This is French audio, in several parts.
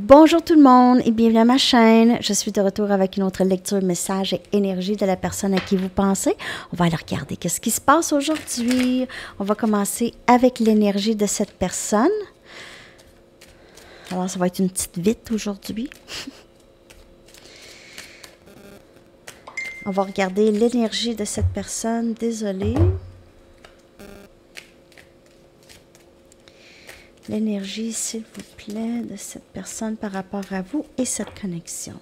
Bonjour tout le monde et bienvenue à ma chaîne. Je suis de retour avec une autre lecture, message et énergie de la personne à qui vous pensez. On va aller regarder qu'est-ce qui se passe aujourd'hui. On va commencer avec l'énergie de cette personne. Alors, ça va être une petite vite aujourd'hui. On va regarder l'énergie de cette personne. Désolée. L'énergie, s'il vous plaît, de cette personne par rapport à vous et cette connexion.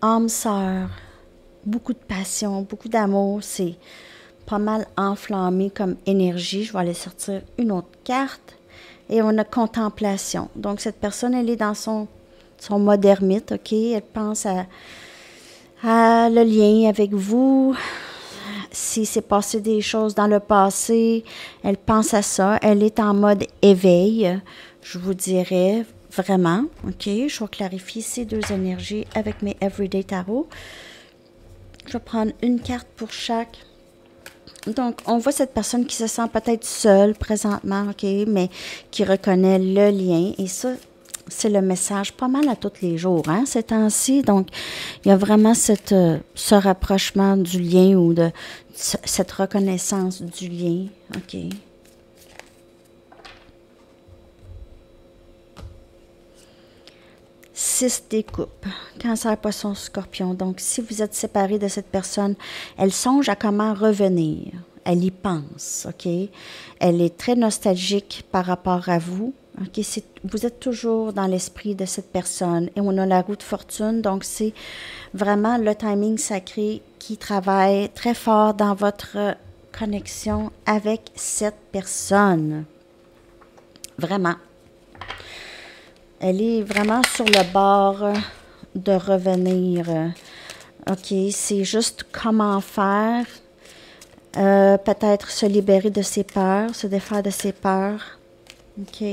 Âme sœur, beaucoup de passion, beaucoup d'amour, c'est pas mal enflammé comme énergie. Je vais aller sortir une autre carte. Et on a contemplation. Donc, cette personne, elle est dans son mode ermite, OK? Elle pense à le lien avec vous. Si c'est passé des choses dans le passé, elle pense à ça. Elle est en mode éveil, je vous dirais, vraiment. OK? Je vais clarifier ces deux énergies avec mes Everyday Tarot. Je vais prendre une carte pour chaque. Donc, on voit cette personne qui se sent peut-être seule présentement, OK? Mais qui reconnaît le lien. Et ça, c'est le message pas mal à tous les jours, hein, ces temps-ci. Donc, il y a vraiment ce rapprochement du lien ou de cette reconnaissance du lien. OK. Six des coupes. Cancer, poisson, scorpion. Donc, si vous êtes séparé de cette personne, elle songe à comment revenir. Elle y pense, OK? Elle est très nostalgique par rapport à vous. OK? Vous êtes toujours dans l'esprit de cette personne. Et on a la roue de fortune. Donc, c'est vraiment le timing sacré qui travaille très fort dans votre connexion avec cette personne. Vraiment. Elle est vraiment sur le bord de revenir. OK, c'est juste comment faire. Peut-être se libérer de ses peurs, se défaire de ses peurs. OK.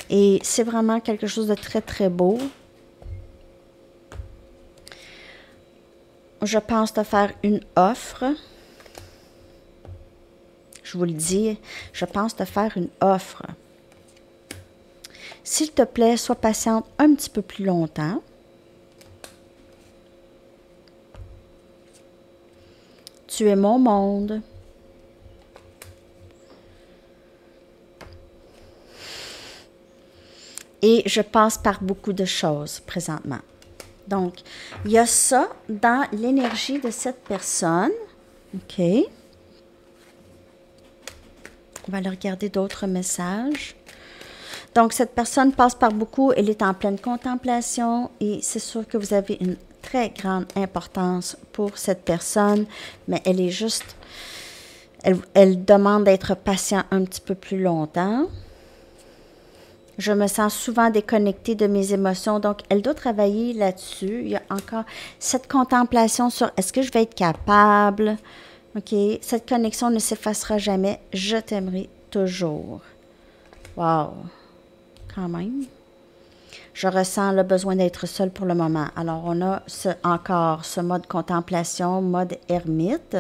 Et c'est vraiment quelque chose de très, très beau. Je pense te faire une offre. Je vous le dis, je pense te faire une offre. S'il te plaît, sois patiente un petit peu plus longtemps. Tu es mon monde. Et je passe par beaucoup de choses présentement. Donc, il y a ça dans l'énergie de cette personne. OK. On va aller regarder d'autres messages. Donc, cette personne passe par beaucoup. Elle est en pleine contemplation et c'est sûr que vous avez une très grande importance pour cette personne, mais elle est juste... Elle demande d'être patient un petit peu plus longtemps. Je me sens souvent déconnectée de mes émotions, donc elle doit travailler là-dessus. Il y a encore cette contemplation sur est-ce que je vais être capable? OK, cette connexion ne s'effacera jamais. Je t'aimerai toujours. Wow! Quand même. Je ressens le besoin d'être seule pour le moment. Alors, on a encore ce mode contemplation, mode ermite.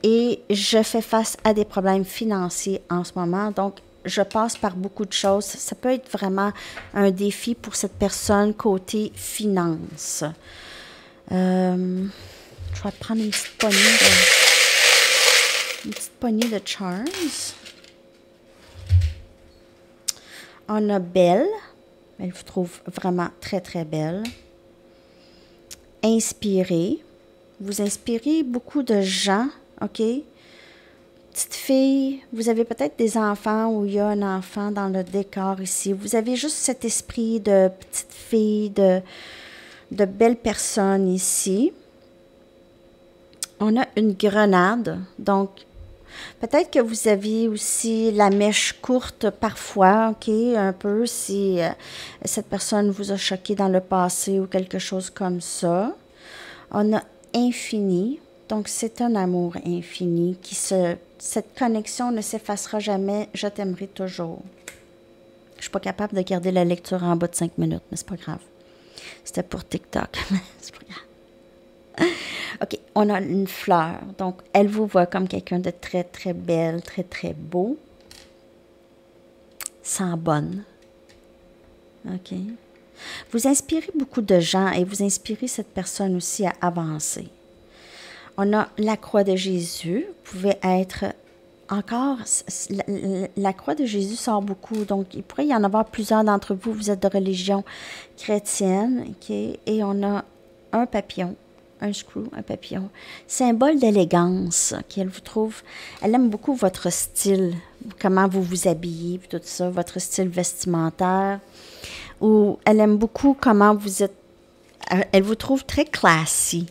Et je fais face à des problèmes financiers en ce moment. Donc, je passe par beaucoup de choses. Ça peut être vraiment un défi pour cette personne côté finance. Je vais prendre une petite poignée de Charms. On a Belle. Elle vous trouve vraiment très, très belle. Inspirée. Vous inspirez beaucoup de gens, OK? Petite fille, vous avez peut-être des enfants ou il y a un enfant dans le décor ici. Vous avez juste cet esprit de petite fille, de belle personne ici. On a une grenade, donc peut-être que vous aviez aussi la mèche courte parfois, OK, un peu, si cette personne vous a choqué dans le passé ou quelque chose comme ça. On a infini, donc c'est un amour infini cette connexion ne s'effacera jamais, je t'aimerai toujours. Je ne suis pas capable de garder la lecture en bas de 5 minutes, mais c'est pas grave. C'était pour TikTok, mais c'est pas grave. OK, on a une fleur. Donc, elle vous voit comme quelqu'un de très, très belle, très, très beau. sent bonne. OK? Vous inspirez beaucoup de gens et vous inspirez cette personne aussi à avancer. On a la croix de Jésus. Vous pouvez être encore... La croix de Jésus sort beaucoup. Donc, il pourrait y en avoir plusieurs d'entre vous. Vous êtes de religion chrétienne. OK? Et on a un papillon. Un screw, un papillon. Symbole d'élégance. OK? Elle vous trouve... Elle aime beaucoup votre style. Comment vous vous habillez, tout ça. Votre style vestimentaire. Ou elle aime beaucoup comment vous êtes... Elle vous trouve très classy.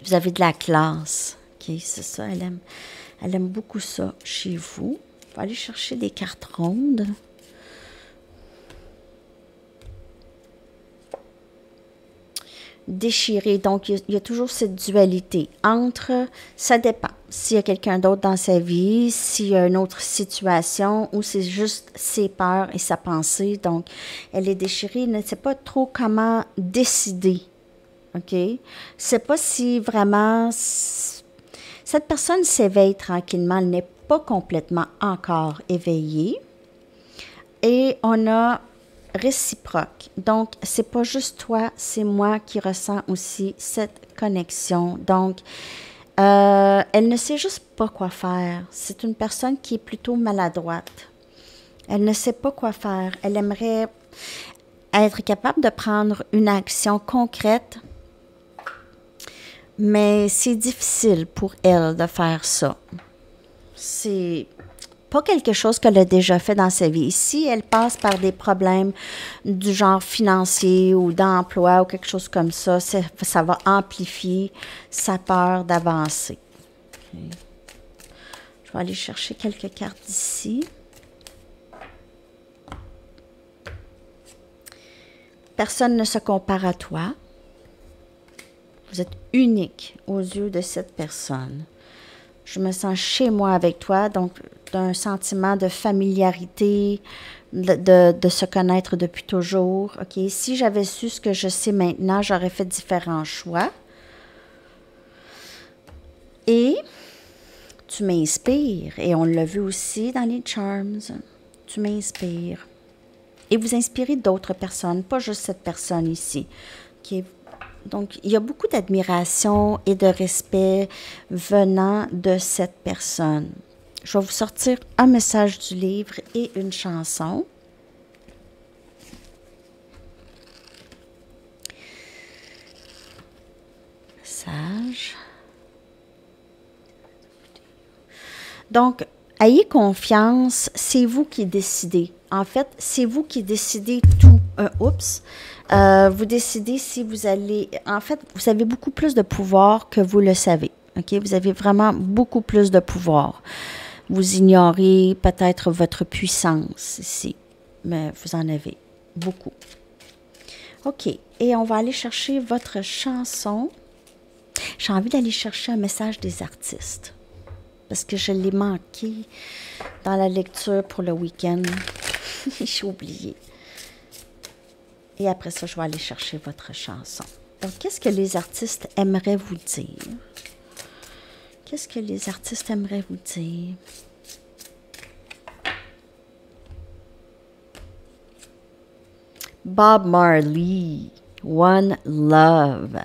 Vous avez de la classe. OK, c'est ça, elle aime beaucoup ça chez vous. On va aller chercher des cartes rondes. Déchiré. Donc, il y a toujours cette dualité entre... Ça dépend. S'il y a quelqu'un d'autre dans sa vie, s'il y a une autre situation, ou c'est juste ses peurs et sa pensée. Donc, elle est déchirée. Elle ne sait pas trop comment décider. OK? C'est pas si vraiment... Cette personne s'éveille tranquillement. Elle n'est pas complètement encore éveillée. Et on a réciproque. Donc, c'est pas juste toi, c'est moi qui ressens aussi cette connexion. Donc, elle ne sait juste pas quoi faire. C'est une personne qui est plutôt maladroite. Elle ne sait pas quoi faire. Elle aimerait être capable de prendre une action concrète, mais c'est difficile pour elle de faire ça. C'est pas quelque chose qu'elle a déjà fait dans sa vie. Ici, elle passe par des problèmes du genre financier ou d'emploi ou quelque chose comme ça. Ça va amplifier sa peur d'avancer. Okay. Je vais aller chercher quelques cartes d'ici. Personne ne se compare à toi. Vous êtes unique aux yeux de cette personne. Je me sens chez moi avec toi, donc d'un sentiment de familiarité, de se connaître depuis toujours. OK, si j'avais su ce que je sais maintenant, j'aurais fait différents choix. Et tu m'inspires, et on l'a vu aussi dans les charms, tu m'inspires. Et vous inspirez d'autres personnes, pas juste cette personne ici. OK. Donc, il y a beaucoup d'admiration et de respect venant de cette personne. Je vais vous sortir un message du livre et une chanson. Message. Donc, ayez confiance, c'est vous qui décidez. En fait, c'est vous qui décidez tout. Vous décidez si vous allez... En fait, vous avez beaucoup plus de pouvoir que vous le savez. OK? Vous avez vraiment beaucoup plus de pouvoir. Vous ignorez peut-être votre puissance ici, mais vous en avez beaucoup. OK. Et on va aller chercher votre chanson. J'ai envie d'aller chercher un message des artistes parce que je l'ai manqué dans la lecture pour le week-end. J'ai oublié. Et après ça, je vais aller chercher votre chanson. Donc, qu'est-ce que les artistes aimeraient vous dire? Qu'est-ce que les artistes aimeraient vous dire? Bob Marley, One Love.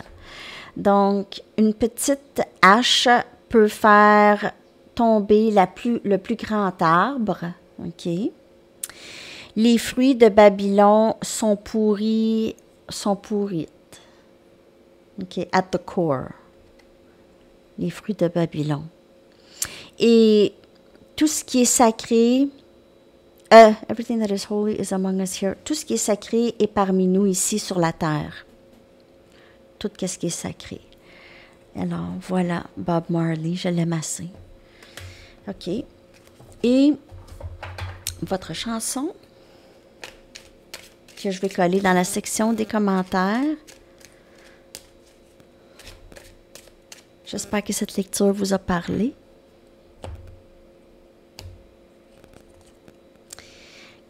Donc, une petite hache peut faire tomber le plus grand arbre. OK? Les fruits de Babylone sont pourris, OK, at the core. Les fruits de Babylone. Et tout ce qui est sacré, everything that is holy is among us here. Tout ce qui est sacré est parmi nous ici sur la terre. Tout ce qui est sacré. Alors, voilà, Bob Marley, je l'aime assez. OK. Et votre chanson, que je vais coller dans la section des commentaires. J'espère que cette lecture vous a parlé.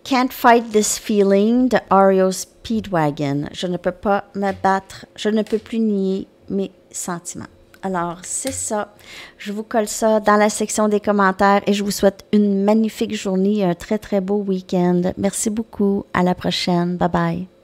Can't fight this feeling de REO Speedwagon. Je ne peux pas me battre, je ne peux plus nier mes sentiments. Alors, c'est ça. Je vous colle ça dans la section des commentaires et je vous souhaite une magnifique journée et un très, très beau week-end. Merci beaucoup. À la prochaine. Bye bye.